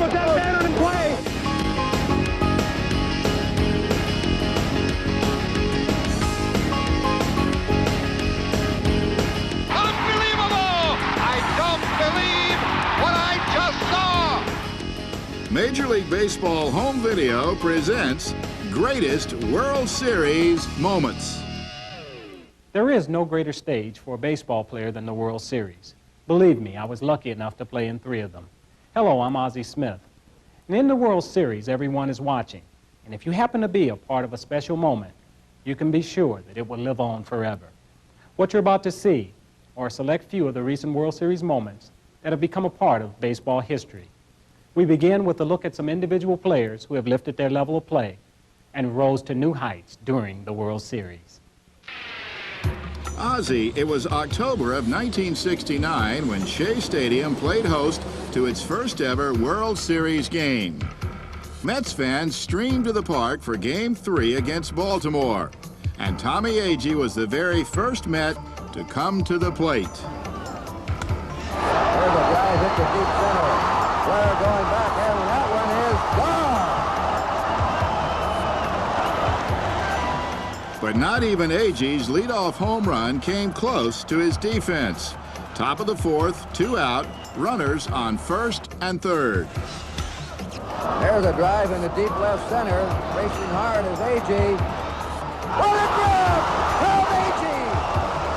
put that man on in play. Unbelievable! I don't believe what I just saw! Major League Baseball Home Video presents Greatest World Series Moments. There is no greater stage for a baseball player than the World Series. Believe me, I was lucky enough to play in 3 of them. Hello, I'm Ozzie Smith. And in the World Series, everyone is watching. And if you happen to be a part of a special moment, you can be sure that it will live on forever. What you're about to see are a select few of the recent World Series moments that have become a part of baseball history. We begin with a look at some individual players who have lifted their level of play and rose to new heights during the World Series. Ozzie, it was October of 1969 when Shea Stadium played host to its first ever World Series game. Mets fans streamed to the park for Game 3 against Baltimore, and Tommy Agee was the very first Met to come to the plate. There's a drive hit to deep center. Blair going back, and that one is gone. But not even Agee's leadoff home run came close to his defense. Top of the 4th, 2 out, runners on 1st and 3rd. There's a drive in the deep left center. Racing hard is Agee. What a grab! Help Agee!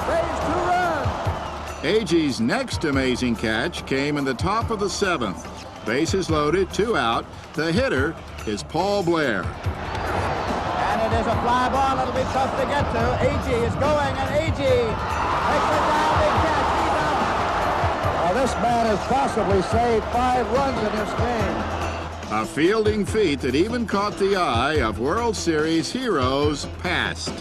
Saves 2 runs. Agee's next amazing catch came in the top of the 7th. Bases loaded, 2 out. The hitter is Paul Blair. And it is a fly ball. It'll be tough to get to. Agee is going, and Agee makes a diving catch. He's out. This man has possibly saved 5 runs in this game. A fielding feat that even caught the eye of World Series heroes past.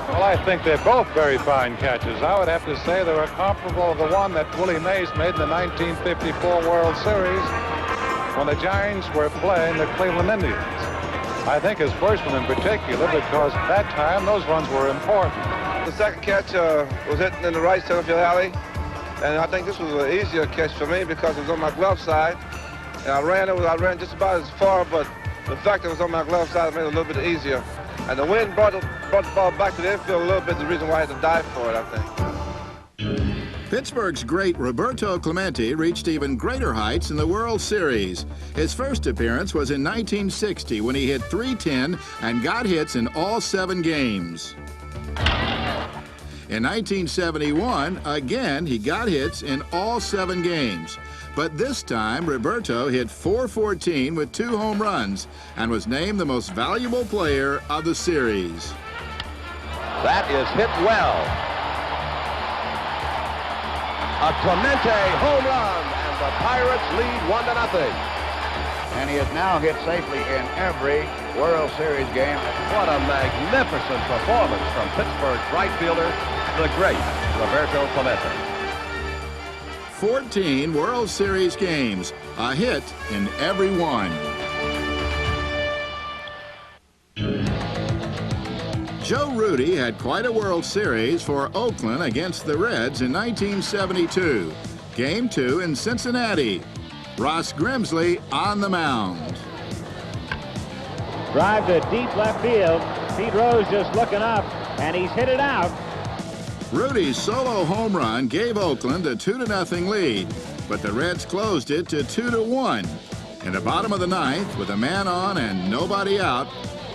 Well, I think they're both very fine catches. I would have to say they were comparable to the one that Willie Mays made in the 1954 World Series when the Giants were playing the Cleveland Indians. I think his first one in particular because at that time those runs were important. The second catch was hitting in the right center field alley, and I think this was an easier catch for me because it was on my glove side. And I ran just about as far, but the fact that it was on my glove side made it a little bit easier. And the wind brought the ball back to the infield a little bit, the reason why I had to dive for it, I think. Pittsburgh's great Roberto Clemente reached even greater heights in the World Series. His first appearance was in 1960 when he hit .310 and got hits in all 7 games. In 1971, again, he got hits in all 7 games. But this time, Roberto hit .414 with 2 home runs and was named the most valuable player of the series. That is hit well. A Clemente home run, and the Pirates lead 1-0. And he has now hit safely in every World Series game. What a magnificent performance from Pittsburgh's right fielder, the great Roberto Clemente. 14 World Series games, a hit in every one. Joe Rudy had quite a World Series for Oakland against the Reds in 1972. Game 2 in Cincinnati. Ross Grimsley on the mound. Drive to deep left field. Pete Rose just looking up, and he's hit it out. Rudy's solo home run gave Oakland a 2-0 lead, but the Reds closed it to 2-1. In the bottom of the 9th, with a man on and nobody out,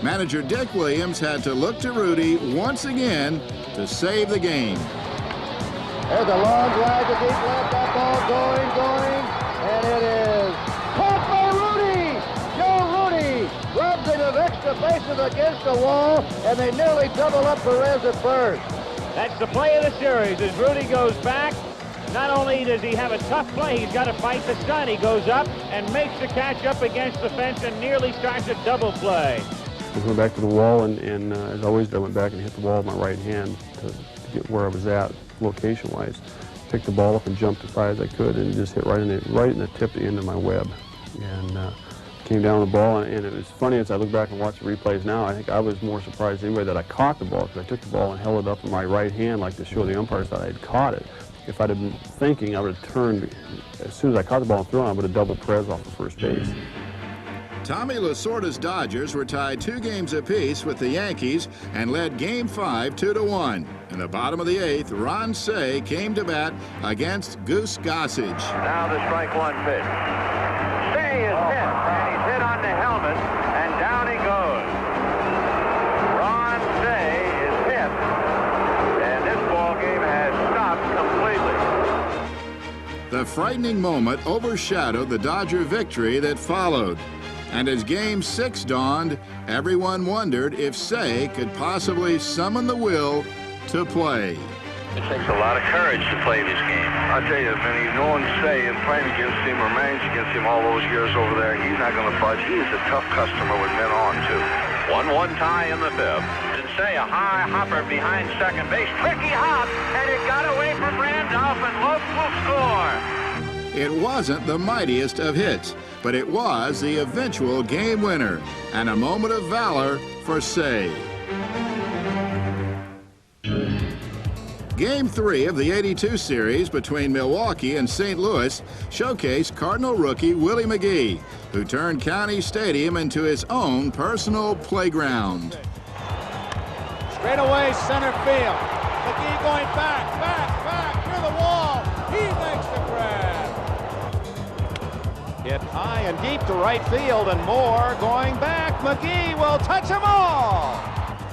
manager Dick Williams had to look to Rudy once again to save the game. There's a long drive to deep left. That ball going, and it is caught by Rudy. Joe Rudy rubs it of extra bases against the wall, and they nearly double up Perez at first. That's the play of the series as Rudy goes back. Not only does he have a tough play, he's got to fight the sun. He goes up and makes the catch up against the fence and nearly starts a double play. I went back to the wall, and as always, I went back and hit the wall with my right hand to get where I was at, location-wise. Picked the ball up and jumped as high as I could, and just hit right in the tip end of my web. And came down the ball, and it was funny as I look back and watch the replays now. I think I was more surprised than anybody that I caught the ball, because I took the ball and held it up in my right hand, like to show the umpires that I had caught it. If I'd have been thinking, I would have turned as soon as I caught the ball and thrown. I would have doubled Perez off the first base. Tommy Lasorda's Dodgers were tied 2 games apiece with the Yankees and led Game 5 2-1. In the bottom of the 8th, Ron Cey came to bat against Goose Gossage. Now the strike one pitch. Cey is hit, and he's hit on the helmet, and down he goes. Ron Cey is hit, and this ball game has stopped completely. The frightening moment overshadowed the Dodger victory that followed. And as Game 6 dawned, everyone wondered if Cey could possibly summon the will to play. It takes a lot of courage to play this game. I tell you, Vinny, knowing Cey and playing against him or managed against him all those years over there, he's not going to budge. He is a tough customer with men on, too. 1-1 tie in the 5th. And Cey, a high hopper behind second base. Tricky hop, and it got away from Randolph, and Lopes will score. It wasn't the mightiest of hits, but it was the eventual game winner and a moment of valor for Cey. Game 3 of the '82 series between Milwaukee and St. Louis showcased Cardinal rookie Willie McGee, who turned County Stadium into his own personal playground. Straight away, center field. McGee going back, near the wall. He makes the grab. Hit high and deep to right field, and Moore going back. McGee will touch them all.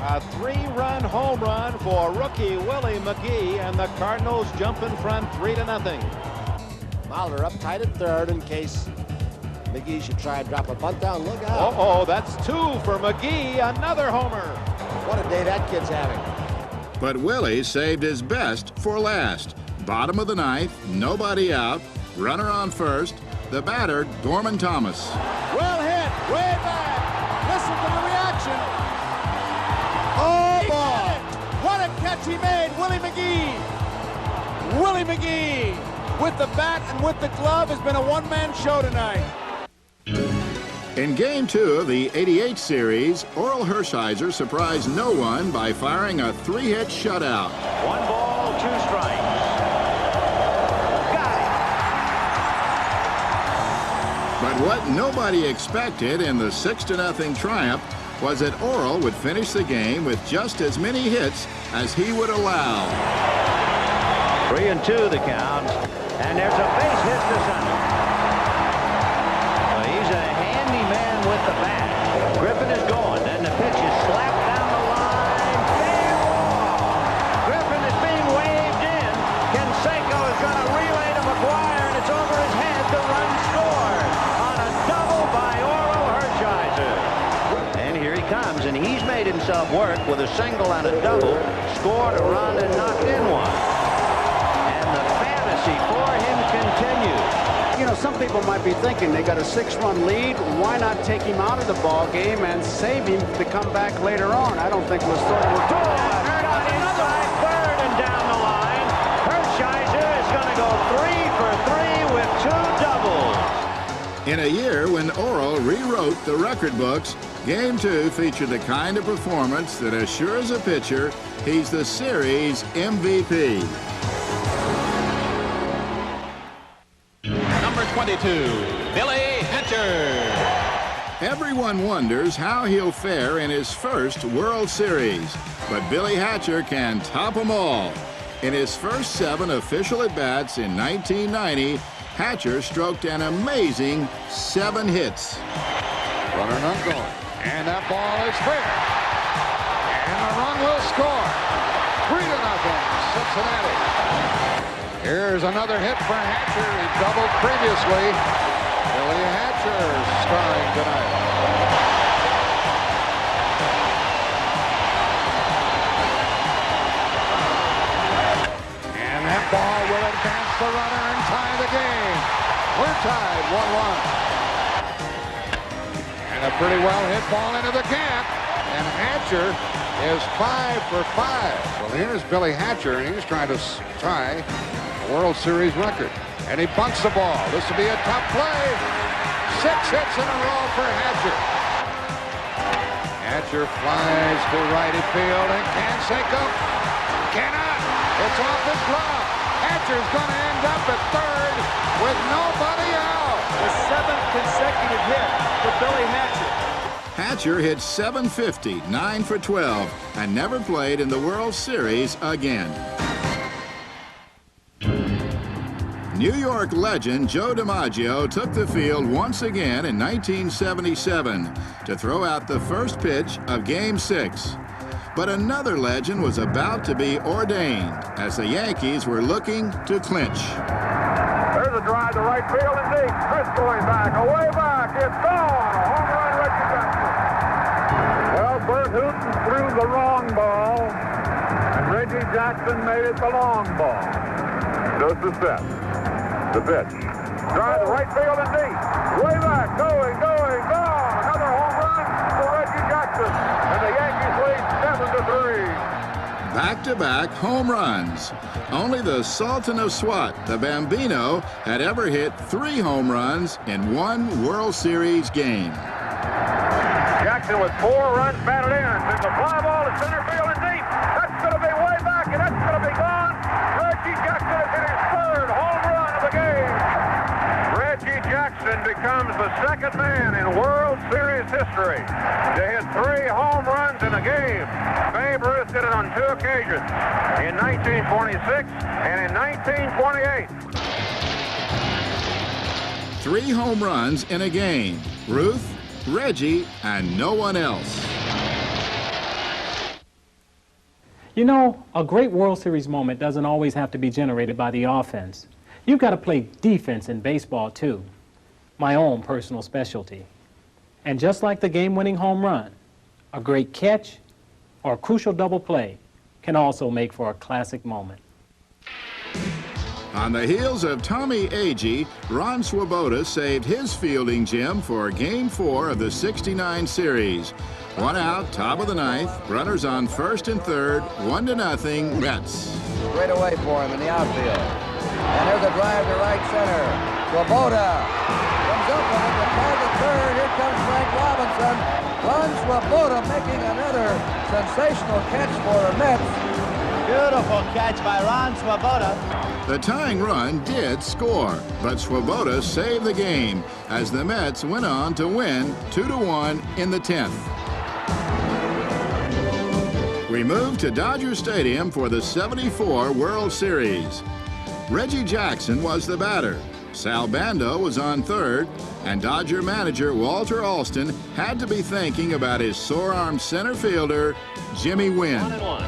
A 3-run home run for rookie Willie McGee, and the Cardinals jump in front 3-0. Mahler up tight at third in case McGee should try and drop a bunt down. Look out. Oh, that's 2 for McGee. Another homer. What a day that kid's having. But Willie saved his best for last. Bottom of the 9th, nobody out, runner on first, the batter, Gorman Thomas. Well hit, way back. Listen to the reaction. Oh, boy. What a catch he made, Willie McGee. Willie McGee, with the bat and with the glove, has been a one-man show tonight. In Game 2 of the '88 series, Oral Hershiser surprised no one by firing a 3-hit shutout. 1 ball, 2 strikes. Got it. But what nobody expected in the 6-0 triumph was that Oral would finish the game with just as many hits as he would allow. 3-2 the count, and there's a base hit to center. Well, he's a handy man with the bat. Griffin is going, and the pitch is slapped down the line. Fair ball. Griffin is being waved in. Canseco is going to relay to McGuire, and it's over his head. The run scored on a double by Oral Hershiser. And here he comes, and he's made himself work with a single and a double, scored a run and knocked in one. And the fantasy for him continues. You know, some people might be thinking they got a 6-run lead. Why not take him out of the ball game and save him to come back later on? I don't think Lasorda will do that. Hurt on the inside, third and down the line. Hershiser is going to go 3 for 3 with 2 doubles. In a year when Oral rewrote the record books, Game 2 featured the kind of performance that assures a pitcher he's the series MVP. Number 22, Billy Hatcher. Everyone wonders how he'll fare in his first World Series, but Billy Hatcher can top them all. In his first 7 official at-bats in 1990, Hatcher stroked an amazing 7 hits. Runner not going. And that ball is fair. And the run will score. 3-0, Cincinnati. Here's another hit for Hatcher. He doubled previously. Billy Hatcher starring tonight. And that ball will advance the runner and tie the game. We're tied 1-1. And a pretty well hit ball into the gap. And Hatcher is 5 for 5. Well, here's Billy Hatcher, and he's trying to tie a World Series record. And he bunts the ball. This will be a tough play. 6 hits in a row for Hatcher. Hatcher flies to righty field, and Canseco cannot. It's off his glove. Hatcher's going to end up at third with nobody out. The 7th consecutive hit for Billy Hatcher. catcher hit .750, 9 for 12, and never played in the World Series again. New York legend Joe DiMaggio took the field once again in 1977 to throw out the first pitch of Game 6. But another legend was about to be ordained as the Yankees were looking to clinch. There's a drive to right field and deep. Chris going back, away back. It's gone. A home run, Reggie Jackson. Well, Bert Hooton threw the wrong ball, and Reggie Jackson made it the long ball. Just the set. The pitch. Drive to right field and deep. Way back, going, gone. Another home run for Reggie Jackson. And the Yankees lead 7-3. Back-to-back home runs. Only the Sultan of Swat, the Bambino, had ever hit 3 home runs in one World Series game. Jackson with 4 runs batted in. Sends a fly ball to center field and deep. That's going to be way back, and that's going to be gone. Reggie Jackson has hit his 3rd home run of the game. Reggie Jackson becomes the 2nd man in World Series history to hit 3 home runs in a game. Babe Ruth did it on 2 occasions, in 1926 and in 1928. 3 home runs in a game. Ruth, Reggie, and no one else. You know, a great World Series moment doesn't always have to be generated by the offense. You've got to play defense in baseball, too. My own personal specialty. And just like the game-winning home run, a great catch or a crucial double play can also make for a classic moment. On the heels of Tommy Agee, Ron Swoboda saved his fielding gem for Game 4 of the '69 series. 1 out, top of the 9th, runners on 1st and 3rd, 1-0 Mets. Straight away for him in the outfield. And there's a drive to right center. Swoboda comes up on it to target 3rd. Here comes Frank Robinson. Ron Swoboda making another sensational catch for the Mets. Beautiful catch by Ron Swoboda. The tying run did score, but Swoboda saved the game as the Mets went on to win 2-1 in the 10th. We moved to Dodger Stadium for the '74 World Series. Reggie Jackson was the batter. Sal Bando was on 3rd, and Dodger manager Walter Alston had to be thinking about his sore-arm center fielder, Jimmy Wynn. 1-1.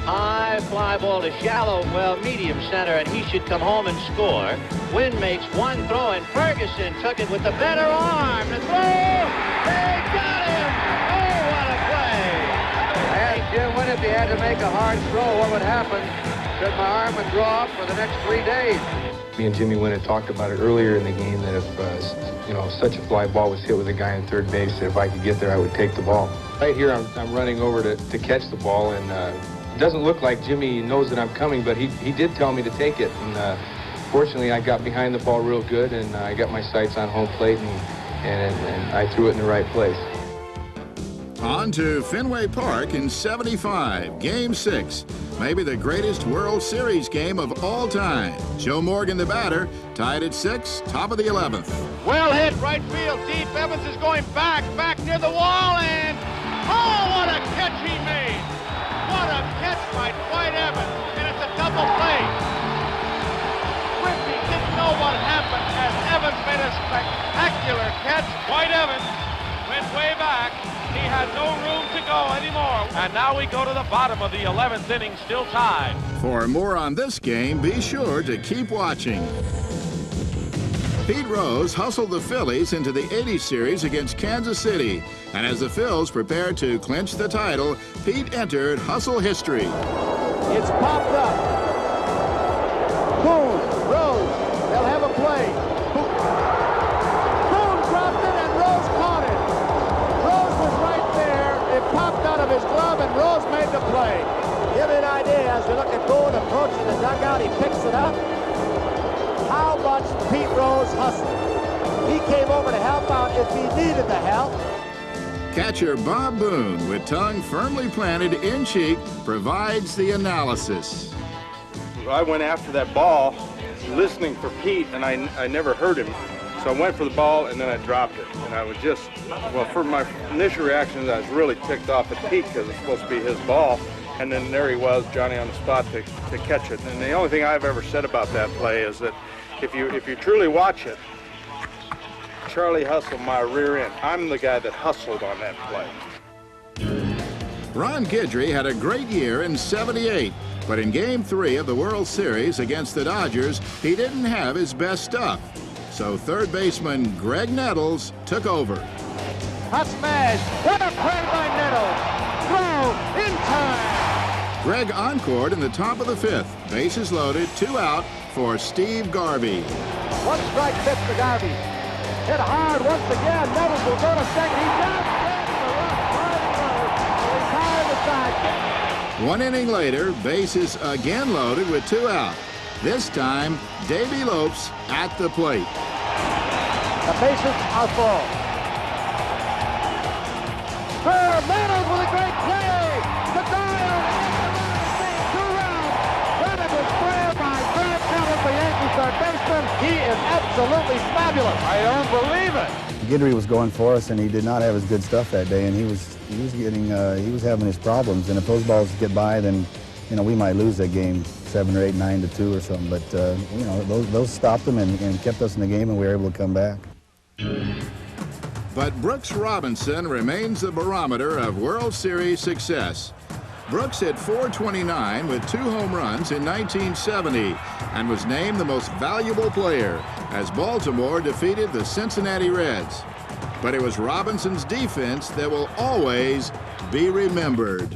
High fly ball to shallow, medium center, and he should come home and score. Wynn makes one throw, and Ferguson took it with the better arm. The throw! They got him! Oh, what a play! I asked Jim Wynn if he had to make a hard throw, what would happen? Said my arm would draw up for the next 3 days. Me and Jimmy Wynn had talked about it earlier in the game that if, such a fly ball was hit with a guy on 3rd base, that if I could get there, I would take the ball. Right here, I'm running over to catch the ball, and it doesn't look like Jimmy knows that I'm coming, but he did tell me to take it. And fortunately, I got behind the ball real good, and I got my sights on home plate, and I threw it in the right place. On to Fenway Park in '75, Game 6. Maybe the greatest World Series game of all time. Joe Morgan, the batter, tied at 6, top of the 11th. Well hit, right field, deep. Evans is going back near the wall, and oh, what a catch he made! What a catch by Dwight Evans, and it's a double play. Griffey didn't know what happened as Evans made a spectacular catch. Dwight Evans went way back. He had no room to go anymore. And now we go to the bottom of the 11th inning, still tied. For more on this game, be sure to keep watching. Pete Rose hustled the Phillies into the '80 series against Kansas City. And as the Phils prepared to clinch the title, Pete entered hustle history. It's popped up. Boone, Rose, they'll have a play. Boone dropped it and Rose caught it. Rose was right there. It popped out of his glove and Rose made the play. Give me an idea as we look at Boone approaching the dugout. He picks it up. How much Pete Rose hustled. He came over to help out if he needed the help. Catcher Bob Boone, with tongue firmly planted in cheek, provides the analysis. I went after that ball listening for Pete, and I never heard him. So I went for the ball, and then I dropped it. And I was just, well, for my initial reactions, I was really ticked off at Pete because it's supposed to be his ball. And then there he was, Johnny on the spot to catch it. And the only thing I've ever said about that play is that if you truly watch it, Charlie hustled my rear end. I'm the guy that hustled on that play. Ron Guidry had a great year in '78, but in Game 3 of the World Series against the Dodgers, he didn't have his best stuff. So third baseman Greg Nettles took over. Hot smash. What a play by Nettles. Throw in time. Greg encored in the top of the 5th. Bases loaded, 2 out for Steve Garvey. One strike pitch to Garvey. Hit hard once again. Nettles will go to second. He does get the retire the side. 1 inning later, bases again loaded with 2 out. This time, Davey Lopes at the plate. The bases are full. Nettles with a great play. The dial and 2 rounds. Credited play by Greg Nettles, the Yankees third baseman. He is absolutely fabulous. I don't believe it. Guidry was going for us, and he did not have his good stuff that day, and he was having his problems. And if those balls get by, then we might lose that game 7 or 8, 9-2 or something. But those stopped them and kept us in the game, and we were able to come back. But Brooks Robinson remains the barometer of World Series success. Brooks hit .429 with 2 home runs in 1970 and was named the most valuable player as Baltimore defeated the Cincinnati Reds. But it was Robinson's defense that will always be remembered.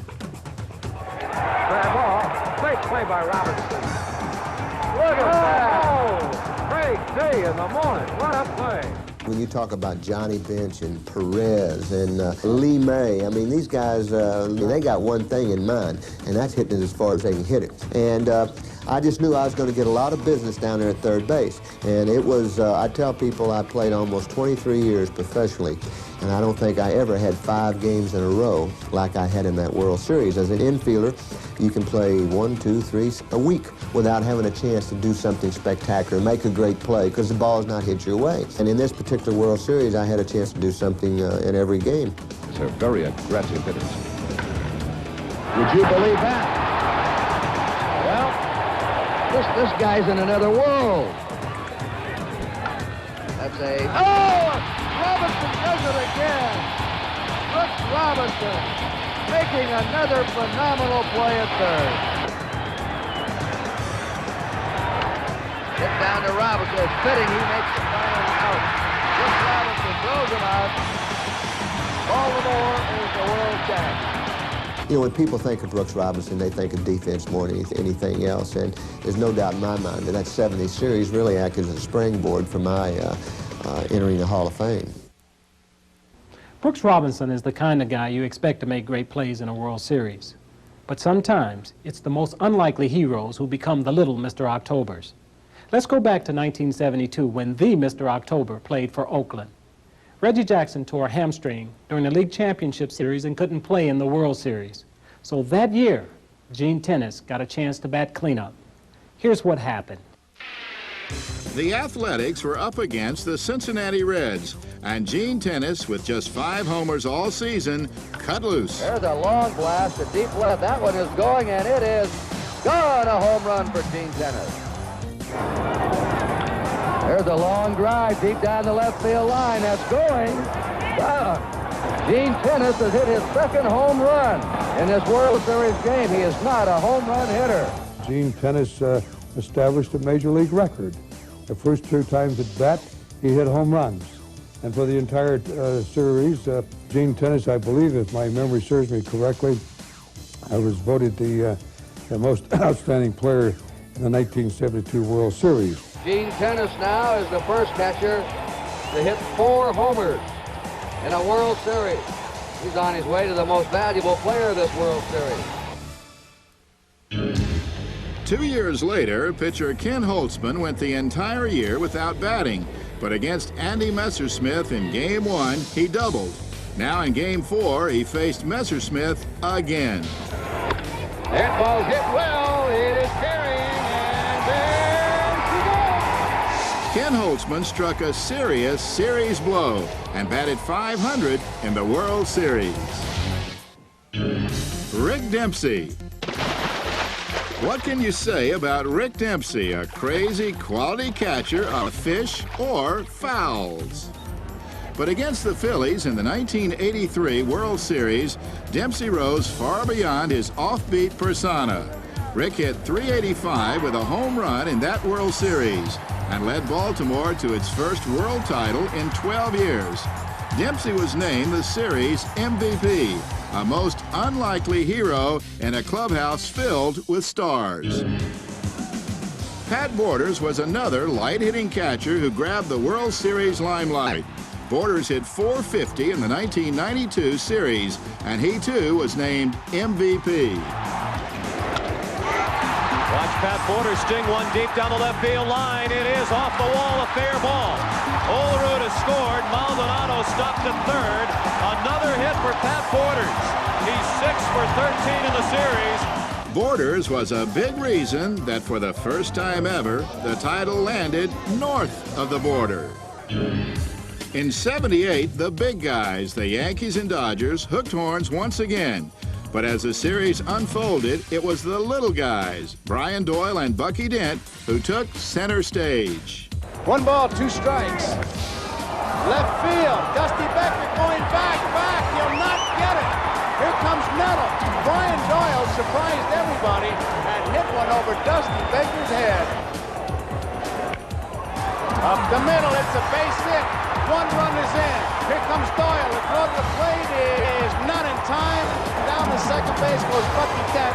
Fair ball. Great play by Robinson. Look at that. Great day in the morning. What a play. When you talk about Johnny Bench and Perez and Lee May, I mean, these guys, they got one thing in mind, and that's hitting it as far as they can hit it. And I just knew I was going to get a lot of business down there at third base. And it was, I tell people I played almost 23 years professionally, and I don't think I ever had 5 games in a row like I had in that World Series. As an infielder, you can play 1, 2, 3 a week without having a chance to do something spectacular, make a great play, because the ball's not hit your way. And in this particular World Series, I had a chance to do something in every game. They're very aggressive hitters. Would you believe that? Well, this guy's in another world. That's a... Oh! Robinson does it again. Brooks Robinson making another phenomenal play at third. Hit down to Robinson. It's fitting he makes the final out. Brooks Robinson throws him out. Baltimore is the world champ. When people think of Brooks Robinson, they think of defense more than anything else. And there's no doubt in my mind that that 70 series really acted as a springboard for my entering the Hall of Fame. Brooks Robinson is the kind of guy you expect to make great plays in a World Series. But sometimes it's the most unlikely heroes who become the little Mr. Octobers. Let's go back to 1972 when the Mr. October played for Oakland. Reggie Jackson tore a hamstring during the League Championship Series and couldn't play in the World Series. So that year, Gene Tennis got a chance to bat cleanup. Here's what happened. The Athletics were up against the Cincinnati Reds, and Gene Tennis, with just 5 homers all season, cut loose. There's a long blast to deep left. That one is going, and it is gone. A home run for Gene Tennis. There's a long drive deep down the left field line. That's going. Gene Tennis has hit his 2nd home run in this World Series game. He is not a home run hitter. Gene Tennis established a major league record. The first 2 times at bat, he hit home runs. And for the entire series, Gene Tennis, I believe, if my memory serves me correctly, I was voted the most outstanding player in the 1972 World Series. Gene Tennis now is the first catcher to hit 4 homers in a World Series. He's on his way to the most valuable player of this World Series. 2 years later, pitcher Ken Holtzman went the entire year without batting. But against Andy Messersmith in Game 1, he doubled. Now in Game 4, he faced Messersmith again. That ball's hit well. It is carrying, and there she goes. Ken Holtzman struck a serious series blow and batted .500 in the World Series. Rick Dempsey. What can you say about Rick Dempsey, a crazy quality catcher of fish or fouls? But against the Phillies in the 1983 World Series, Dempsey rose far beyond his offbeat persona. Rick hit .385 with a home run in that World Series and led Baltimore to its first world title in 12 years. Dempsey was named the series MVP, a most unlikely hero in a clubhouse filled with stars. Pat Borders was another light-hitting catcher who grabbed the World Series limelight. Borders hit .450 in the 1992 series, and he too was named MVP. Watch Pat Borders sting one deep down the left field line. It is off the wall, a fair ball. Olerud has scored. Maldonado stopped at third. Another hit for Pat Borders. He's 6 for 13 in the series. Borders was a big reason that for the first time ever, the title landed north of the border. In '78, the big guys, the Yankees and Dodgers, hooked horns once again. But as the series unfolded, it was the little guys, Brian Doyle and Bucky Dent, who took center stage. 1 ball, 2 strikes. Left field, Dusty Becker going back. He'll not get it. Here comes Nettle. Brian Doyle surprised everybody and hit one over Dusty Baker's head. Up the middle, it's a base hit. 1 run is in. Here comes Doyle. The throw to the plate is not in time. Down to second base goes Bucky Dent.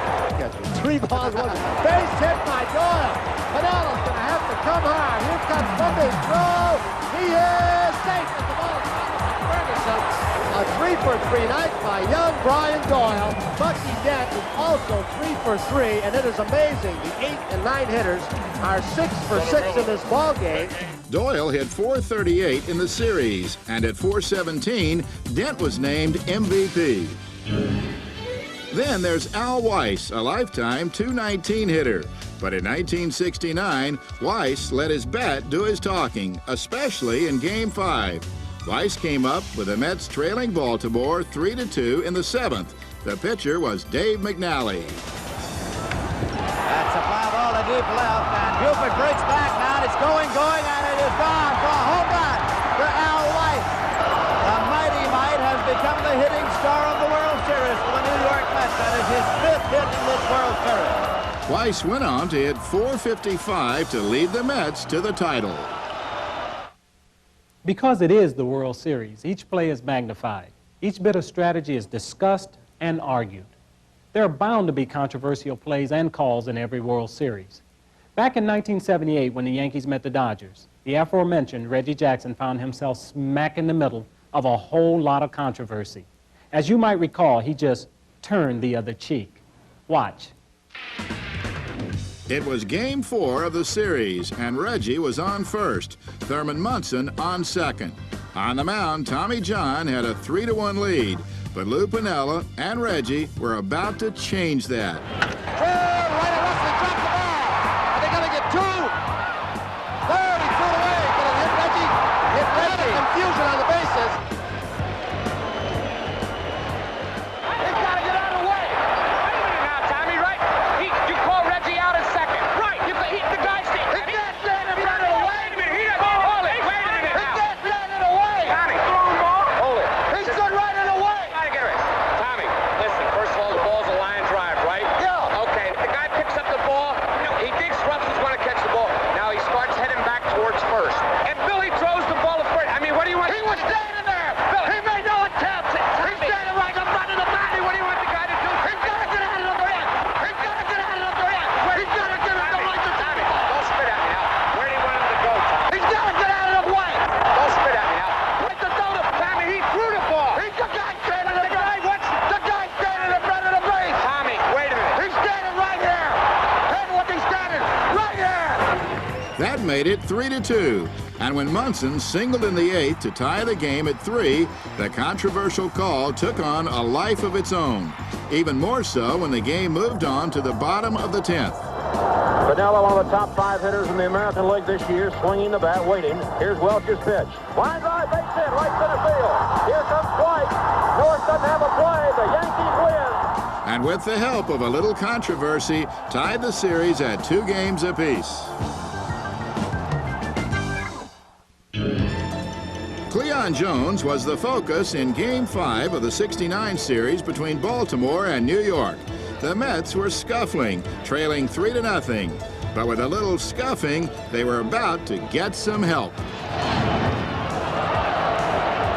3 balls, 1 base hit by Doyle. Pinella's going to have to come hard. Here comes Bubba's throw. He is safe at the bottom of Ferguson. A 3-for-3 night by young Brian Doyle. Bucky Dent is also 3 for 3, and it is amazing. The 8 and 9 hitters are 6 for 6 in this ball game. Doyle hit .438 in the series, and at .417, Dent was named MVP. Then there's Al Weiss, a lifetime .219 hitter. But in 1969, Weiss let his bat do his talking, especially in Game 5. Weiss came up with the Mets trailing Baltimore 3-2 in the 7th. The pitcher was Dave McNally. That's a fly ball to deep left, and Buford breaks back now, and it's going, and it is gone for a home run for Al Weiss. The Mighty Might has become the hitting star of the World Series for the New York Mets. That is his 5th hit in this World Series. Weiss went on to hit .455 to lead the Mets to the title. Because it is the World Series, each play is magnified. Each bit of strategy is discussed and argued. There are bound to be controversial plays and calls in every World Series. Back in 1978, when the Yankees met the Dodgers, the aforementioned Reggie Jackson found himself smack in the middle of a whole lot of controversy. As you might recall, he just turned the other cheek. Watch. It was Game 4 of the series, and Reggie was on first, Thurman Munson on second. On the mound, Tommy John had a 3-1 lead, but Lou Piniella and Reggie were about to change that. Right at Russell, dropped the ball. Are they going to get 2? Third, he threw it away. But it hit Reggie. Confusion on the bases. He's got to get out of the way. Wait a minute now, Tommy, right? You call Reggie out in second. Right. The guy's standing. He can't stand in front of the way. Wait a minute. He doesn't hold it. Wait a minute now. He can't stand in the way. Tommy, throw the ball. Hold it. He stood right in the way. Gotta get it. Tommy, listen, first of all, the ball's a line drive, right? Yeah. Okay, the guy picks up the ball. He thinks Russell's going to catch the ball. Now he starts heading back towards first. And Billy throws the ball to first. I mean, what do you want? He was standing there. Bill, He made no attempt. He's standing right in front of the bat. Tommy, what do you want the guy to do? He's got to get out of the way. He's got to get out of the way. He's got to get out of the way. Tommy, don't spit at me now. Where do you want him to go, Tommy? He's got to get out of the way. Don't spit at me now. Right to throw the Tommy, he threw the ball. He's the guy standing in front. The guy standing in front of the base. Tommy, wait a minute. He's standing right here. And look, he's standing right here. That made it 3-2. And when Munson singled in the 8th to tie the game at 3, the controversial call took on a life of its own. Even more so when the game moved on to the bottom of the 10th. Pinella, one of the top 5 hitters in the American League this year, swinging the bat, waiting. Here's Welch's pitch. Line drive, base hit, right center field. Here comes Dwight. North doesn't have a play. The Yankees win. And with the help of a little controversy, tied the series at 2 games apiece. Cleon Jones was the focus in Game 5 of the '69 series between Baltimore and New York. The Mets were scuffling, trailing 3-0. But with a little scuffing, they were about to get some help.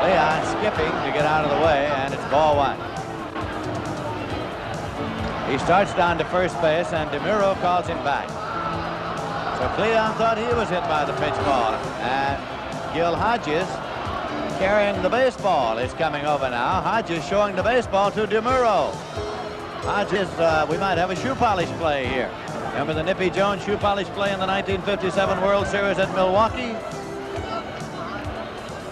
Leon skipping to get out of the way, and it's ball 1. He starts down to first base, and DeMuro calls him back. So Cleon thought he was hit by the pitch ball, and Gil Hodges, carrying the baseball, is coming over now. Hodges showing the baseball to DeMuro. Hodges, we might have a shoe polish play here. Remember the Nippy Jones shoe polish play in the 1957 World Series at Milwaukee?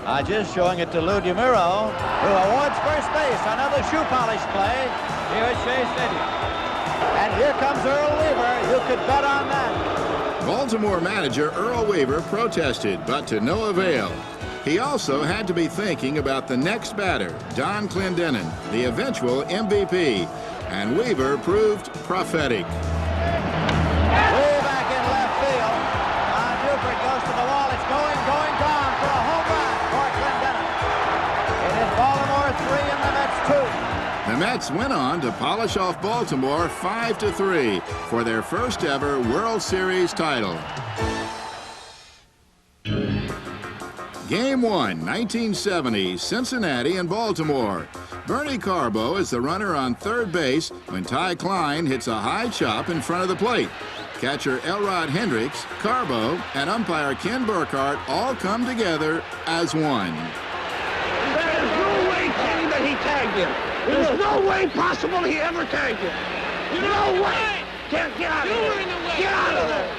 Hodges showing it to Lou DeMuro, who awards first base. Another shoe polish play here at Shea Stadium. And here comes Earl Weaver. You could bet on that. Baltimore manager Earl Weaver protested, but to no avail. He also had to be thinking about the next batter, Don Clendenin, the eventual MVP. And Weaver proved prophetic. Way back in left field. Buford goes to the wall. It's going, gone for a home run for Clendenin. It is Baltimore 3 and the Mets 2. The Mets went on to polish off Baltimore 5-3 for their first ever World Series title. Game 1, 1970, Cincinnati and Baltimore. Bernie Carbo is the runner on third base when Ty Klein hits a high chop in front of the plate. Catcher Elrod Hendricks, Carbo, and umpire Ken Burkhart all come together as one. There is no way, Kenny, that he tagged him. There's no way possible he ever tagged him. No way. Get out of there. Get out of there.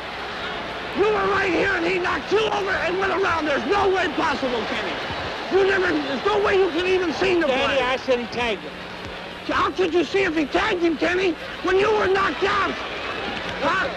You were right here and he knocked you over and went around. There's no way possible, Kenny. There's no way you can even see the play. Kenny, I said he tagged him. How could you see if he tagged him, Kenny, when you were knocked out? Huh?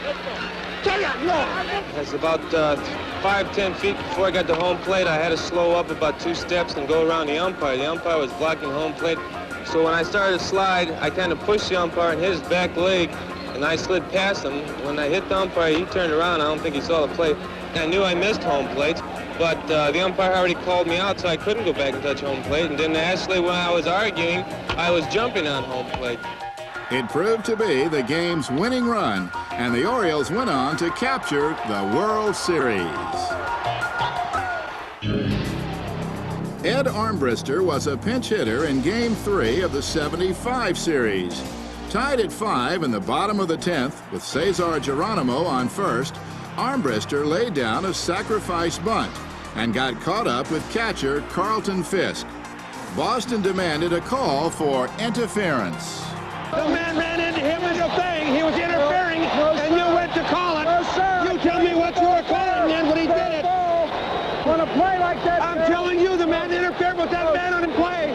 Tell you, no. It's about 5-10 feet before I got to home plate. I had to slow up about 2 steps and go around the umpire. The umpire was blocking home plate. So when I started to slide, I kind of pushed the umpire and hit his back leg, and I slid past him. When I hit the umpire, he turned around. I don't think he saw the plate. I knew I missed home plate, but the umpire already called me out, so I couldn't go back and touch home plate. And then actually, when I was arguing, I was jumping on home plate. It proved to be the game's winning run, and the Orioles went on to capture the World Series. Ed Armbrister was a pinch hitter in Game 3 of the '75 series. Tied at 5 in the bottom of the 10th with Cesar Geronimo on first, Armbrister laid down a sacrifice bunt and got caught up with catcher Carlton Fisk. Boston demanded a call for interference. The man ran into him with the thing. He was interfering, and you went to call it. You tell me what you were calling then when he did it. On a play like that, I'm telling you, the man interfered with that man on the play.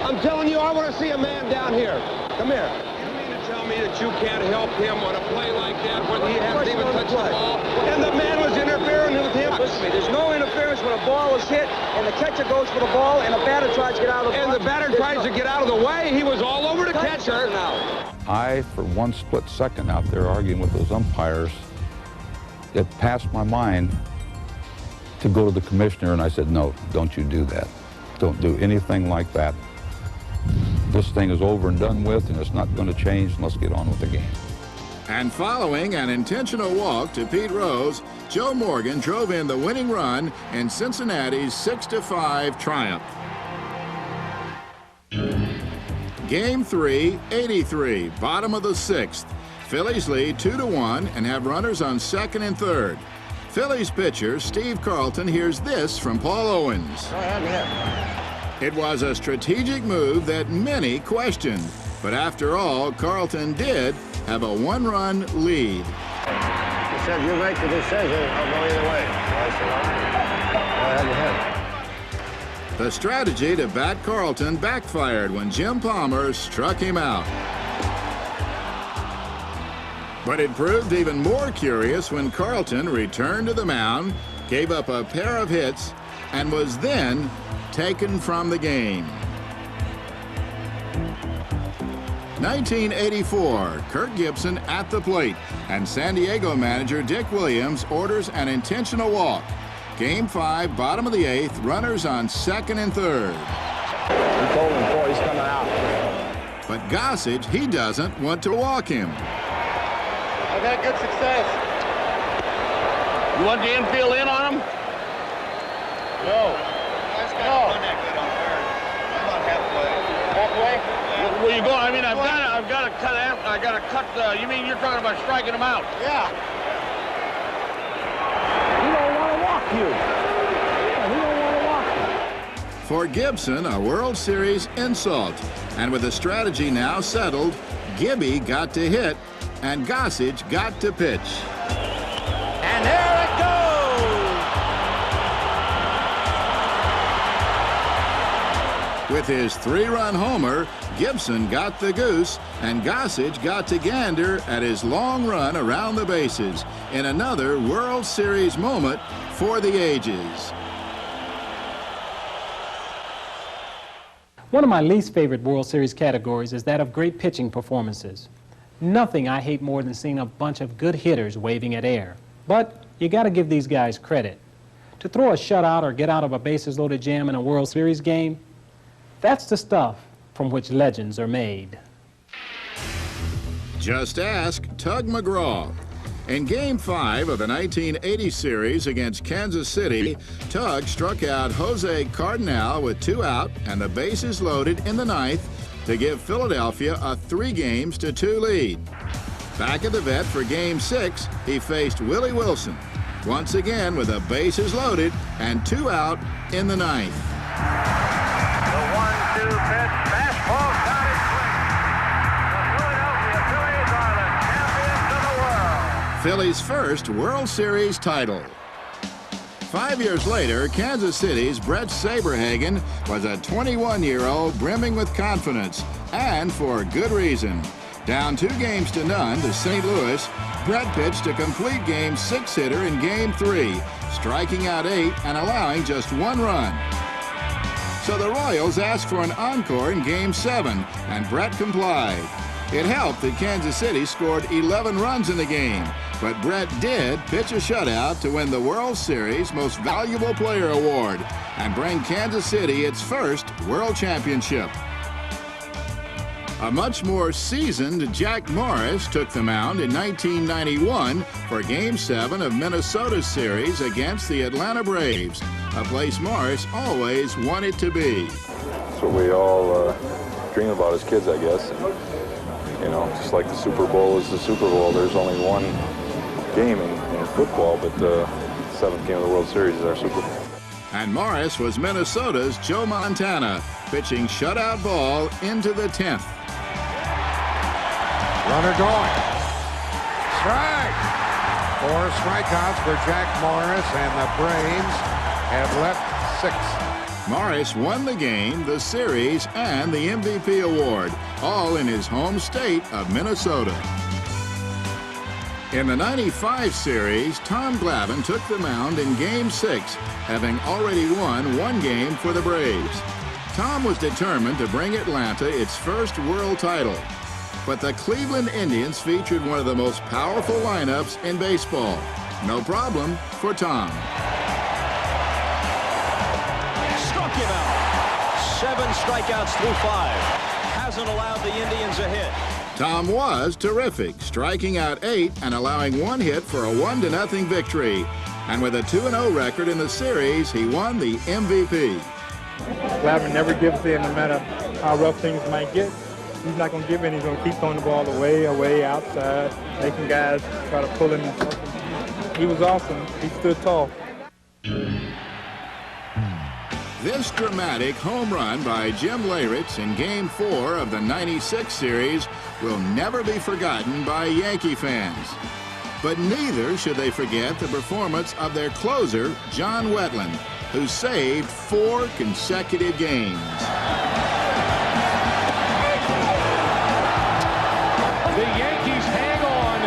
I'm telling you, I want to see a man down here. Come here. You mean to tell me that you can't help him on a play like that when he hasn't even touched the ball? And the man was interfering with him? Listen to me, there's no interference when a ball is hit and the catcher goes for the ball and the batter tries to get out of the way. And the batter tries to get out of the way. He was all over the catcher. I, for one split second out there arguing with those umpires, it passed my mind to go to the commissioner, and I said, no, don't you do that. Don't do anything like that. This thing is over and done with, and it's not going to change, and let's get on with the game. And following an intentional walk to Pete Rose, Joe Morgan drove in the winning run in Cincinnati's 6-5 triumph. Game 3, 83, bottom of the 6th. Phillies lead 2-1 and have runners on second and third. Phillies pitcher Steve Carlton hears this from Paul Owens. It was a strategic move that many questioned, but after all, Carlton did have a one-run lead. He said, you make the decision, I'll go either way. I said, all right. Go ahead. The strategy to bat Carlton backfired when Jim Palmer struck him out. But it proved even more curious when Carlton returned to the mound, gave up a pair of hits, and was then taken from the game. 1984, Kirk Gibson at the plate, and San Diego manager Dick Williams orders an intentional walk. Game 5, bottom of the 8th, runners on 2nd and 3rd. He told him before he's coming out. But Gossage, he doesn't want to walk him. I've had good success. You want the infield in on him? No. No. Halfway? Where you going? I mean, I've got to cut out. I got to cut. You mean you're talking about striking him out? Yeah. He don't want to walk you. Yeah, he don't want to walk you. For Gibson, a World Series insult. And with the strategy now settled, Gibby got to hit, and Gossage got to pitch. And there it goes! With his 3-run homer, Gibson got the goose, and Gossage got to gander at his long run around the bases in another World Series moment for the ages. One of my least favorite World Series categories is that of great pitching performances. Nothing I hate more than seeing a bunch of good hitters waving at air. But you got to give these guys credit. To throw a shutout or get out of a bases-loaded jam in a World Series game, that's the stuff from which legends are made. Just ask Tug McGraw. In Game 5 of the 1980 series against Kansas City, Tug struck out Jose Cardinal with 2 out and the bases loaded in the 9th to give Philadelphia a 3-2 lead. Back at the vet for Game 6, he faced Willie Wilson, once again with the bases loaded and 2 out in the 9th. The 1-2 pitch, fastball, got it swing. The Philadelphia Phillies are the champions of the world. Phillies' first World Series title. 5 years later, Kansas City's Brett Saberhagen was a 21-year-old brimming with confidence, and for good reason. Down 2-0 to St. Louis, Brett pitched a complete Game 6 hitter in Game 3, striking out 8 and allowing just 1 run. So the Royals asked for an encore in Game 7, and Brett complied. It helped that Kansas City scored 11 runs in the game, but Brett did pitch a shutout to win the World Series Most Valuable Player Award and bring Kansas City its first World Championship. A much more seasoned Jack Morris took the mound in 1991 for Game 7 of Minnesota's series against the Atlanta Braves, a place Morris always wanted to be. That's what we all dream about as kids, I guess. And, you know, just like the Super Bowl is the Super Bowl, there's only one game in football, but the 7th game of the World Series is our Super Bowl. And Morris was Minnesota's Joe Montana, pitching shutout ball into the 10th. Runner going. Strike! 4 strikeouts for Jack Morris, and the Braves have left 6. Morris won the game, the series, and the MVP award, all in his home state of Minnesota. In the '95 series, Tom Glavine took the mound in Game 6, having already won 1 game for the Braves. Tom was determined to bring Atlanta its first world title. But the Cleveland Indians featured one of the most powerful lineups in baseball. No problem for Tom. Struck him out. 7 strikeouts through 5. Hasn't allowed the Indians a hit. Tom was terrific, striking out 8 and allowing 1 hit for a 1-0 victory. And with a 2-0 record in the series, he won the MVP. Glavine never gives in, no matter how rough things might get. He's not going to give in. He's going to keep throwing the ball away outside, making guys try to pull him. He was awesome. He stood tall. This dramatic home run by Jim Leyritz in Game 4 of the '96 series will never be forgotten by Yankee fans. But neither should they forget the performance of their closer, John Wetland, who saved 4 consecutive games. The Yankees hang on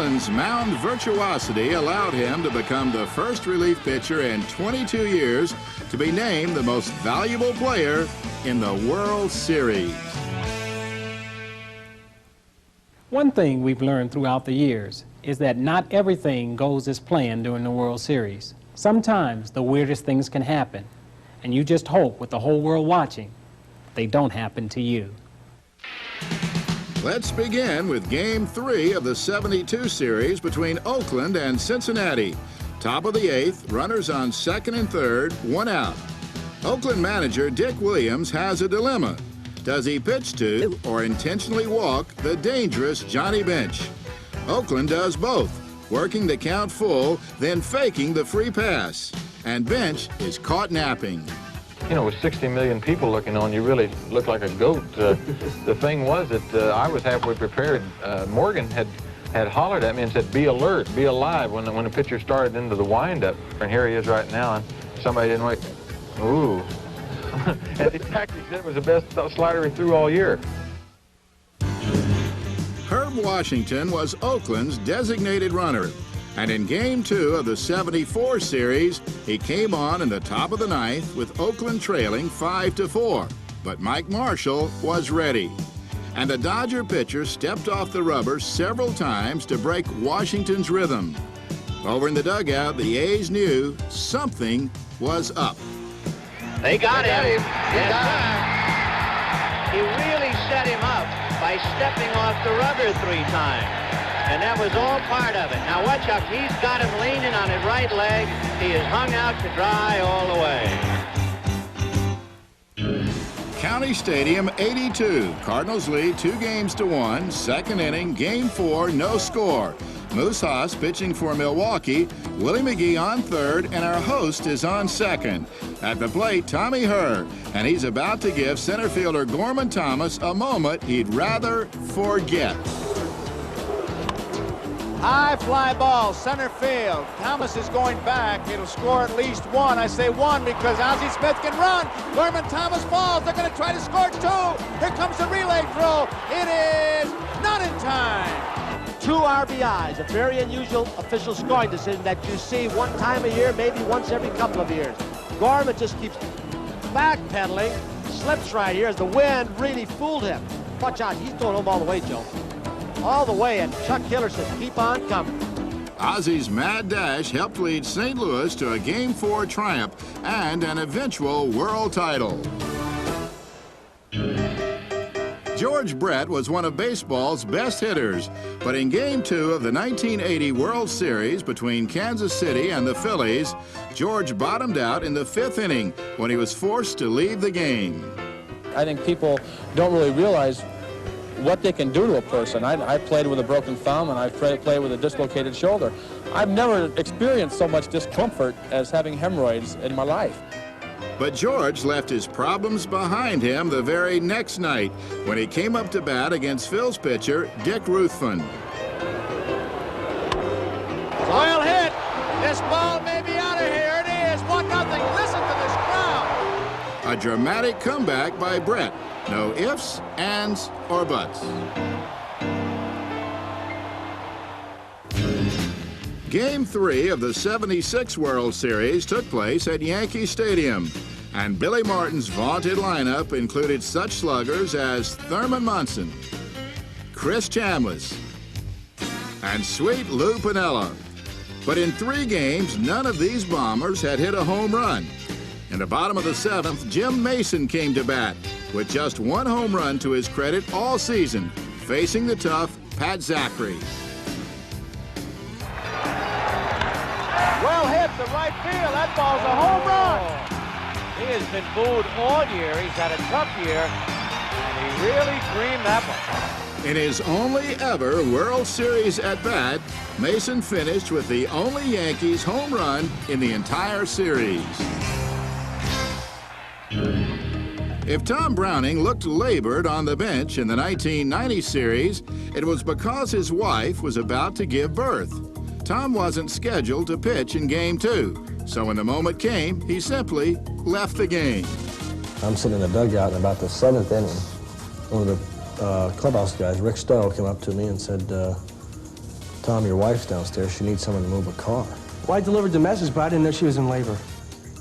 Oakland's mound virtuosity allowed him to become the first relief pitcher in 22 years to be named the most valuable player in the World Series. One thing we've learned throughout the years is that not everything goes as planned during the World Series. Sometimes the weirdest things can happen, and you just hope with the whole world watching, they don't happen to you. Let's begin with Game 3 of the 72 series between Oakland and Cincinnati. Top of the 8th, runners on 2nd and 3rd, 1 out. Oakland manager Dick Williams has a dilemma. Does he pitch to or intentionally walk the dangerous Johnny Bench? Oakland does both, working the count full, then faking the free pass. And Bench is caught napping. You know, with 60 million people looking on, you really look like a goat. The thing was that I was halfway prepared. Morgan had hollered at me and said, "Be alert, be alive," when the pitcher started into the windup. And here he is right now, and somebody didn't wait. Ooh. And he actually said it was the best slider he threw all year. Herb Washington was Oakland's designated runner. And in Game 2 of the 74 series, he came on in the top of the 9th with Oakland trailing 5-4. But Mike Marshall was ready. And the Dodger pitcher stepped off the rubber several times to break Washington's rhythm. Over in the dugout, the A's knew something was up. They got him. Yes, sir. He really set him up by stepping off the rubber 3 times. And that was all part of it. Now watch out, he's got him leaning on his right leg. He is hung out to dry all the way. County Stadium 82. Cardinals lead 2-1. Second inning, Game 4, no score. Moose Haas pitching for Milwaukee. Willie McGee on 3rd, and our host is on 2nd. At the plate, Tommy Herr, and he's about to give center fielder Gorman Thomas a moment he'd rather forget. High fly ball, center field. Thomas is going back. It'll score at least 1. I say 1 because Ozzie Smith can run. Gorman Thomas falls. They're going to try to score 2. Here comes the relay throw. It is not in time. 2 RBIs, a very unusual official scoring decision that you see one time a year, maybe once every couple of years. Gorman just keeps backpedaling, slips right here as the wind really fooled him. Watch out, he's going home all the way, Joe. All the way, and Chuck Hiller says, keep on coming. Ozzie's mad dash helped lead St. Louis to a Game 4 triumph and an eventual world title. George Brett was one of baseball's best hitters, but in Game 2 of the 1980 World Series between Kansas City and the Phillies, George bottomed out in the 5th inning when he was forced to leave the game. I think people don't really realize what they can do to a person. I played with a broken thumb, and I've played with a dislocated shoulder. I've never experienced so much discomfort as having hemorrhoids in my life. But George left his problems behind him the very next night when he came up to bat against Phil's pitcher, Dick Ruthven. Well hit. This ball may be out of here. It is 1-0. Listen to this crowd. A dramatic comeback by Brett. No ifs, ands, or buts. Game 3 of the 76 World Series took place at Yankee Stadium, and Billy Martin's vaunted lineup included such sluggers as Thurman Munson, Chris Chambliss, and sweet Lou Piniella. But in 3 games, none of these bombers had hit a home run. In the bottom of the 7th, Jim Mason came to bat with just 1 home run to his credit all season, facing the tough Pat Zachary. Well hit to right field. That ball's a home run. He has been booed all year. He's had a tough year, and he really dreamed that one. In his only ever World Series at-bat, Mason finished with the only Yankees home run in the entire series. If Tom Browning looked labored on the bench in the 1990 series, it was because his wife was about to give birth. Tom wasn't scheduled to pitch in Game 2, so when the moment came, he simply left the game. I'm sitting in the dugout in about the 7th inning. One of the clubhouse guys, Rick Stowe, came up to me and said, Tom, your wife's downstairs. She needs someone to move a car. Well, I delivered the message, but I didn't know she was in labor.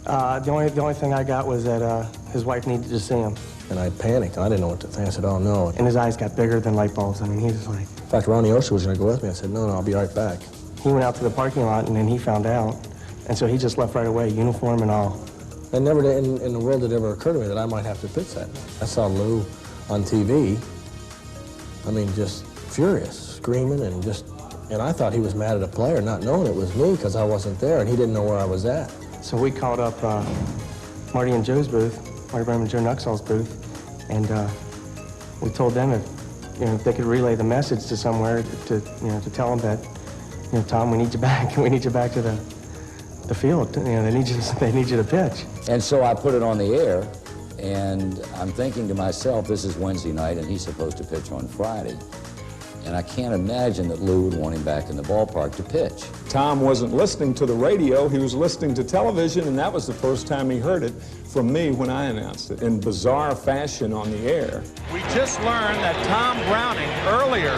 The only thing I got was that his wife needed to see him. And I panicked. I didn't know what to think. I said, oh, no. And his eyes got bigger than light bulbs. I mean, he was like... In fact, Ronnie Osha was going to go with me. I said, no, I'll be right back. He went out to the parking lot, and then he found out. And so he just left right away, uniform and all. And never in the world did it ever occur to me that I might have to pitch that night. I saw Lou on TV, I mean, just furious, screaming and I thought he was mad at a player, not knowing it was me because I wasn't there and he didn't know where I was at. So we called up Marty and Joe's booth, Marty Bram and Joe Nuxall's booth, and we told them if they could relay the message to somewhere to tell them that, Tom, we need you back. We need you back to the field. They need you to pitch. And so I put it on the air, and I'm thinking to myself, this is Wednesday night, and he's supposed to pitch on Friday. And I can't imagine that Lou would want him back in the ballpark to pitch. Tom wasn't listening to the radio, he was listening to television, and that was the first time he heard it from me when I announced it, in bizarre fashion on the air. We just learned that Tom Browning earlier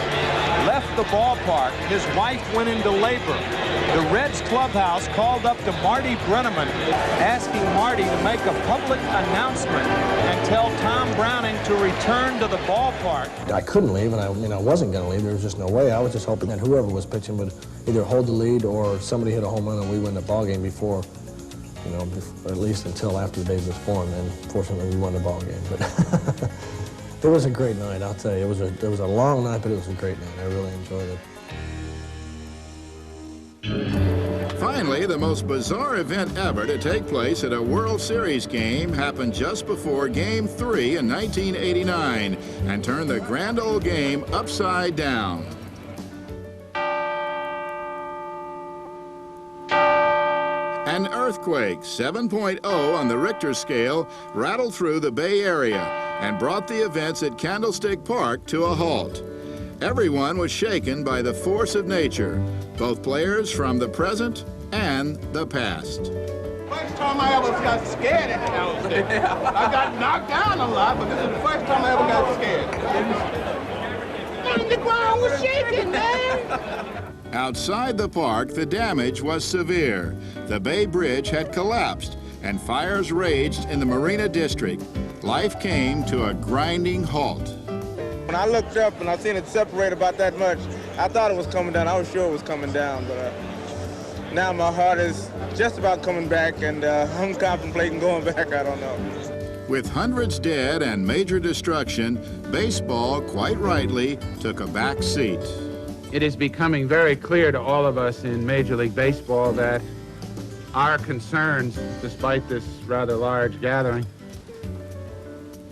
left the ballpark. His wife went into labor. The Reds clubhouse called up to Marty Brenneman, asking Marty to make a public announcement and tell Tom Browning to return to the ballpark. I couldn't leave, and I wasn't going to leave. There was just no way. I was just hoping that whoever was pitching would either hold the lead or somebody hit a home run and we win the ball game before, at least until after the baby was born. And fortunately, we won the ball game. But it was a great night, I'll tell you. It was a long night, but it was a great night. I really enjoyed it. Finally, the most bizarre event ever to take place at a World Series game happened just before Game 3 in 1989 and turned the grand old game upside down. An earthquake, 7.0 on the Richter scale, rattled through the Bay Area and brought the events at Candlestick Park to a halt. Everyone was shaken by the force of nature, both players from the present and the past. First time I ever got scared in Candlestick. I got knocked down a lot, but this is the first time I ever got scared. And the ground was shaking, man. Outside the park, the damage was severe. The Bay Bridge had collapsed, and fires raged in the Marina District. Life came to a grinding halt. When I looked up and I seen it separate about that much, I thought it was coming down. I was sure it was coming down, but now my heart is just about coming back, and I'm contemplating going back. I don't know. With hundreds dead and major destruction, baseball, quite rightly, took a back seat. It is becoming very clear to all of us in Major League Baseball that our concerns, despite this rather large gathering,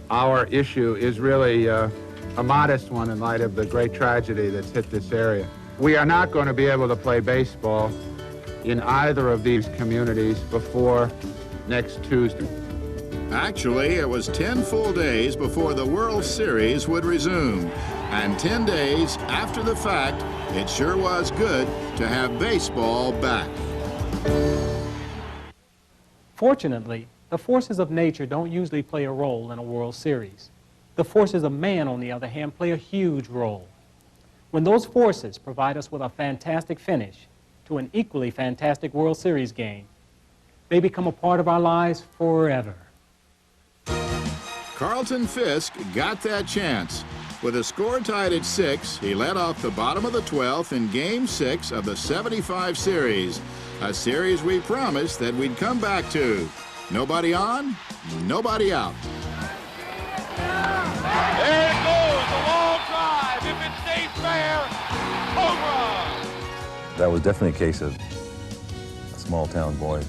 our issue is really a modest one in light of the great tragedy that's hit this area. We are not going to be able to play baseball in either of these communities before next Tuesday. Actually, it was 10 full days before the World Series would resume. And 10 days after the fact, it sure was good to have baseball back. Fortunately, the forces of nature don't usually play a role in a World Series. The forces of man, on the other hand, play a huge role. When those forces provide us with a fantastic finish to an equally fantastic World Series game, they become a part of our lives forever. Carlton Fisk got that chance. With a score tied at 6, he led off the bottom of the 12th in Game 6 of the '75 series, a series we promised that we'd come back to. Nobody on, nobody out. There it goes, the long drive. If it stays fair, home run. That was definitely a case of a small-town boy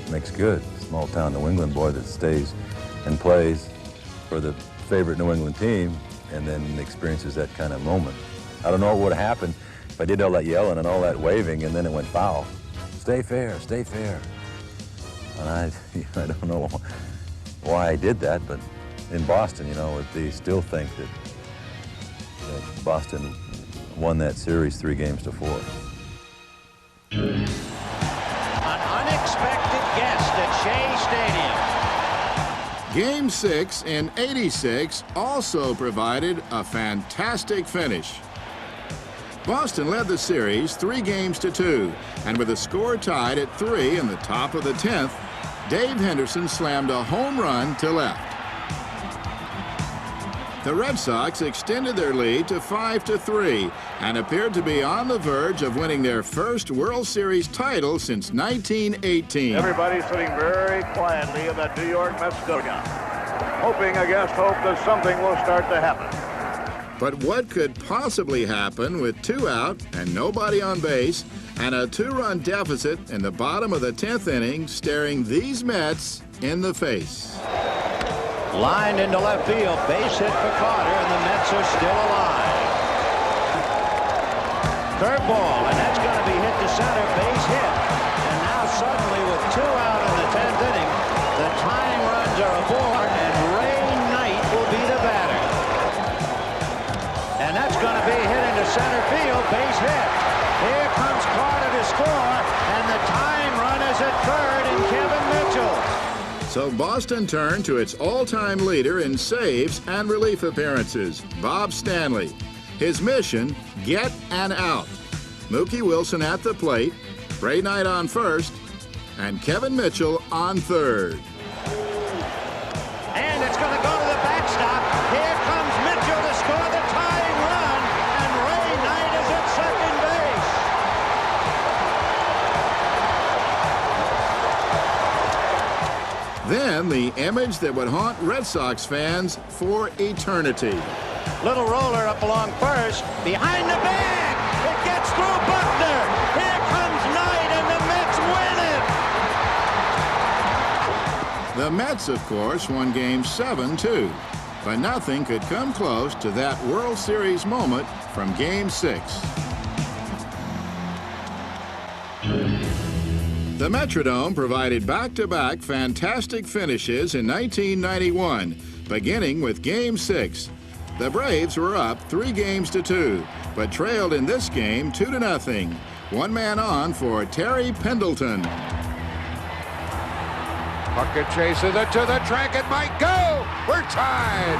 makes good. Small-town New England boy that stays and plays for the favorite New England team and then experiences that kind of moment. I don't know what would have happened if I did all that yelling and all that waving and then it went foul. Stay fair, stay fair. And I don't know why I did that, but in Boston, they still think that Boston won that series 3-4. An unexpected guest at Shea Stadium. Game 6 in '86 also provided a fantastic finish. Boston led the series 3-2, and with the score tied at 3 in the top of the 10th, Dave Henderson slammed a home run to left. The Red Sox extended their lead to 5-3 and appeared to be on the verge of winning their first World Series title since 1918. Everybody's sitting very quietly in that New York Mets dugout, hoping against hope that something will start to happen. But what could possibly happen with 2 out and nobody on base and a 2-run deficit in the bottom of the 10th inning staring these Mets in the face? Lined into left field, base hit for Carter, and the Mets are still alive. Curveball, and that's going to be hit to center, base hit. And now suddenly with 2 out in the 10th inning, the tying runs are aboard, and Ray Knight will be the batter. And that's going to be hit into center field, base hit. Here comes Carter to score, and the tying run is at third in Kevin Mitchell. So Boston turned to its all-time leader in saves and relief appearances, Bob Stanley. His mission, get an out. Mookie Wilson at the plate, Ray Knight on first, and Kevin Mitchell on third. And it's going to go to the backstop. Here comes Mitchell to score the tying run, and Ray Knight is at second base. Then the image that would haunt Red Sox fans for eternity. Little roller up along first, behind the bag. It gets through Buckner. Here comes Knight, and the Mets win it. The Mets, of course, won Game 7, too. But nothing could come close to that World Series moment from Game 6. The Metrodome provided back-to-back fantastic finishes in 1991, beginning with Game 6. The Braves were up 3-2, but trailed in this game 2-0. 1 man on for Terry Pendleton. Puckett chases it to the track. It might go. We're tied.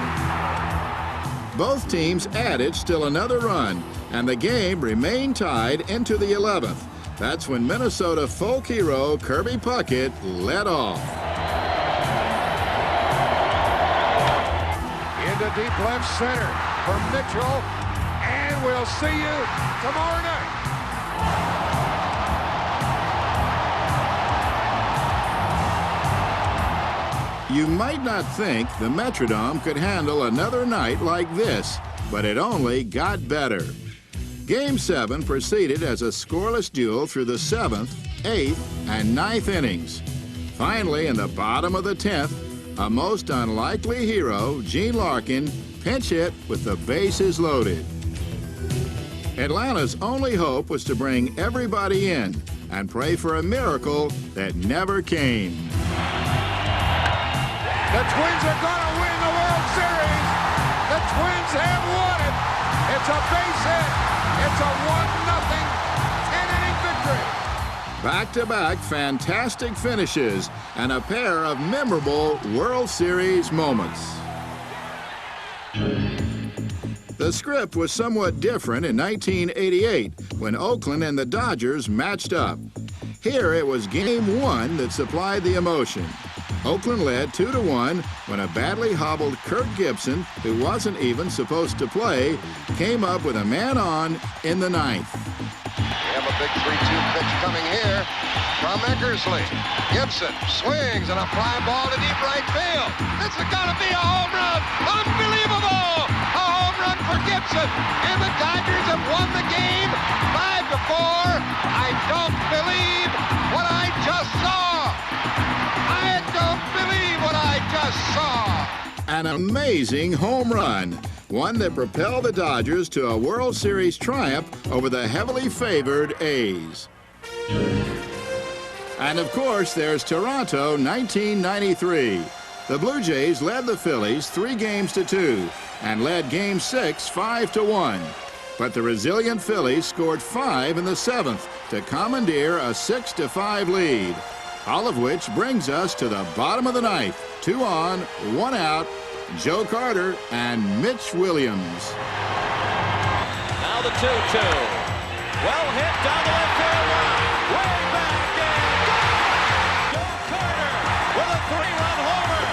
Both teams added still another run, and the game remained tied into the 11th. That's when Minnesota folk hero Kirby Puckett led off. Into deep left center for Mitchell, and we'll see you tomorrow night. You might not think the Metrodome could handle another night like this, but it only got better. Game 7 proceeded as a scoreless duel through the 7th, 8th, and 9th innings. Finally, in the bottom of the 10th, a most unlikely hero, Gene Larkin, pinch hit with the bases loaded. Atlanta's only hope was to bring everybody in and pray for a miracle that never came. The Twins are going to win the World Series. The Twins have won it. It's a base hit. It's a 1-0 10-inning victory. Back-to-back fantastic finishes and a pair of memorable World Series moments. The script was somewhat different in 1988 when Oakland and the Dodgers matched up. Here it was Game 1 that supplied the emotion. Oakland led 2-1 when a badly hobbled Kirk Gibson, who wasn't even supposed to play, came up with a man on in the 9th. We have a big 3-2 pitch coming here from Eckersley. Gibson swings and a fly ball to deep right field. This is going to be a home run. Unbelievable! A home run for Gibson. And the Dodgers have won the game 5-4. I don't believe what I just saw. I don't believe what I just saw. An amazing home run. One that propelled the Dodgers to a World Series triumph over the heavily favored A's. And of course, there's Toronto 1993. The Blue Jays led the Phillies 3-2 and led Game 6 5-1. But the resilient Phillies scored 5 in the 7th to commandeer a 6-5 lead. All of which brings us to the bottom of the 9th. 2 on, 1 out, Joe Carter and Mitch Williams. Now the 2-2. Well hit down the left field line. Way back and Joe Carter with a 3-run homer.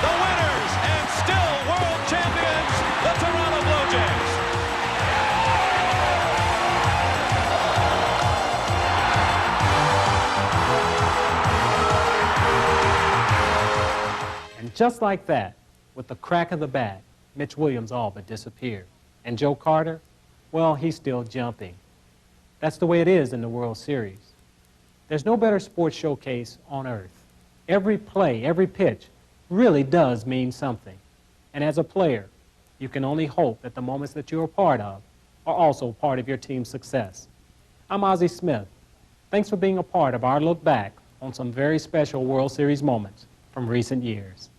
The winners and still world champions, the Toronto Blue Jays. And just like that, with the crack of the bat, Mitch Williams all but disappeared. And Joe Carter, well, he's still jumping. That's the way it is in the World Series. There's no better sports showcase on earth. Every play, every pitch really does mean something. And as a player, you can only hope that the moments that you're a part of are also part of your team's success. I'm Ozzie Smith. Thanks for being a part of our look back on some very special World Series moments from recent years.